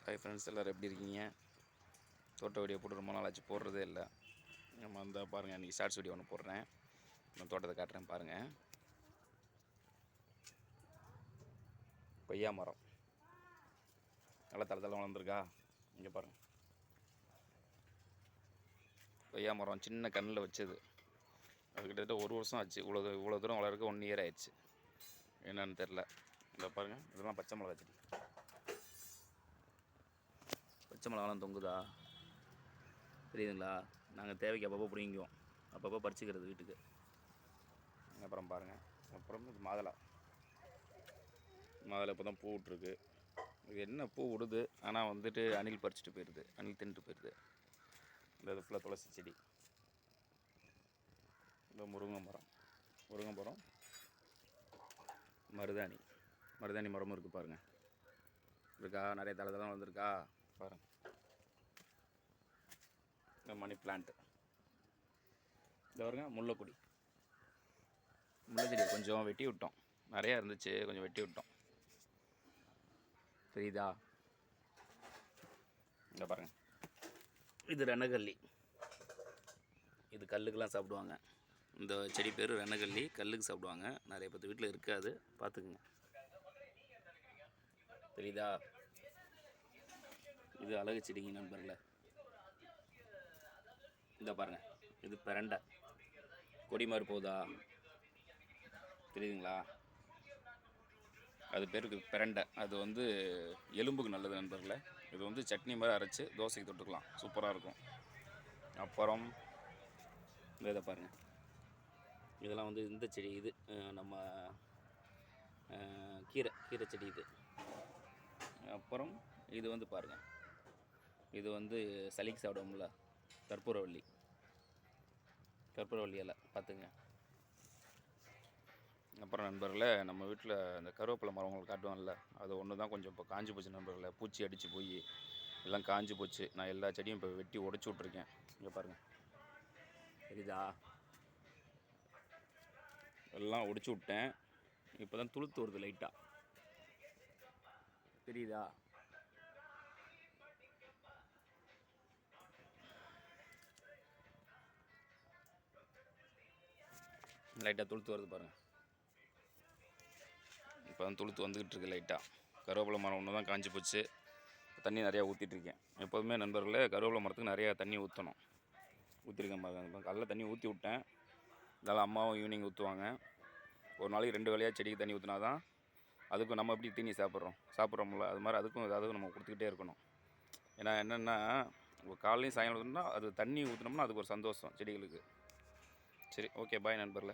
Hi friends, எல்லோரும் எப்படி இருக்கீங்க? தோட்ட வீடியோ போட்டு ரொம்ப நாள் ஆச்சு, போடுறதே இல்லை. நம்ம வந்து பாருங்கள், இன்றைக்கி ஷார்ட்ஸ் வீடியோ ஒன்று போடுறேன். நான் தோட்டத்தை காட்டுறேன் பாருங்கள். கொய்யா மரம் நல்லா தலை வளர்ந்துருக்கா. இங்கே பாருங்கள், கொய்யா மரம் சின்ன கண்ணில் வச்சது. அது கிட்டத்தட்ட 1 வருஷம் ஆச்சு. இவ்வளோ தூரம் வளர்க்க 1 இயர் ஆயிடுச்சு. என்னன்னு தெரில. இதை பாருங்கள், இதெல்லாம் பச்சை மிளகா செடி. பச்சை மிளகாலாம் தொங்குதா தெரியுதுங்களா? நாங்கள் தேவைக்கு அப்பப்போ பிடிங்குவோம், அப்பப்போ பறிச்சுக்கிறது வீட்டுக்கு. அப்புறம் பாருங்கள், அப்புறம் இது மாதுளை இப்போ தான் பூ விட்ருக்கு. இது என்ன பூ விடுது, ஆனால் வந்துட்டு அணில் பறிச்சுட்டு போயிடுது, அணில் தின்ட்டு போயிடுது. இந்த இது ஃபுல்லாக துளசி செடி. இந்த முருங்கை மரம், மருதாணி மரமும் இருக்குது பாருங்கள். இருக்கா, நிறைய தலை வந்திருக்கா பாருங்கள். இந்த மணி பிளான்ட்டு. இந்த பாருங்க, முல்லை செடியை கொஞ்சம் வெட்டி விட்டோம். நிறையா இருந்துச்சு, கொஞ்சம் வெட்டி விட்டோம். தெரியுதா? இந்த பாருங்கள், இது ரெனகல்லி. இது கல்லுக்கெல்லாம் சாப்பிடுவாங்க. இந்த செடி பேர் ரெனகல்லி, கல்லுக்கு சாப்பிடுவாங்க. நிறைய பேர் வீட்டில் இருக்காது, பார்த்துக்குங்க. தெரியுதா? இது அழகு செடிங்க நண்பர்களே. இந்த பாருங்கள், இது பிரண்டை கொடி மாதிரி போகுதா, தெரியுதுங்களா? அது பேருக்கு பிரண்டை. அது வந்து எலும்புக்கு நல்லது நண்பர்களே. இது வந்து சட்னி மாதிரி அரைச்சி தோசைக்கு தொட்டுக்கலாம், சூப்பராக இருக்கும். அப்புறம் இதை பாருங்கள், இதெல்லாம் வந்து இந்த செடி. இது நம்ம கீரை செடி இது. அப்புறம் இது வந்து பாருங்கள், இது வந்து சளிக்கு சாப்பிடுவோம்ல, கற்பூரவள்ளி இலை, பார்த்துங்க. அப்புறம் நண்பர்களே, நம்ம வீட்டில் இந்த கருவேப்பிலை மரம் உங்களுக்கு காட்டுவோம்ல, அது ஒன்று தான் கொஞ்சம் இப்போ காஞ்சி போச்சு நண்பர்களே. பூச்சி அடித்து போய் எல்லாம் காஞ்சி போச்சு. நான் எல்லா செடியும் இப்போ வெட்டி உடச்சி விட்ருக்கேன். இங்கே பாருங்கள், தெரியுதா? எல்லாம் உடைச்சி விட்டேன். இப்போ தான் துளுத்து வருது லைட்டாக, தெரியுதா? லைட்டாக துளுத்து வருது பாருங்கள். இப்போ தான் துளுத்து வந்துக்கிட்டு இருக்கு லைட்டாக. கருவேப்பிலை மரம் ஒன்று தான் காஞ்சி போச்சு. தண்ணி நிறையா ஊற்றிட்டுருக்கேன். எப்போதுமே நண்பர்களே, கருவேப்பிலை மரத்துக்கு நிறையா தண்ணி ஊற்றணும். ஊற்றிருக்கேன் பாருங்கள். காலைல தண்ணி ஊற்றி விட்டேன். இதெல்லாம் அம்மாவும் ஈவினிங் ஊற்றுவாங்க. ஒரு நாளைக்கு 2 வேளையாக செடிக்கு தண்ணி ஊற்றினா தான் அதுக்கும் நம்ம எப்படி தீனி சாப்பிட்றோம்ல, அது மாதிரி அதுக்கும் ஏதாவது நம்ம கொடுத்துக்கிட்டே இருக்கணும். ஏன்னா என்னென்னா, காலையும் சாயங்காலம் ஊற்றினா அது தண்ணி ஊற்றினோம்னா அதுக்கு ஒரு சந்தோஷம் செடிகளுக்கு. சரி, ஓகே, பாய் நண்பர்களே.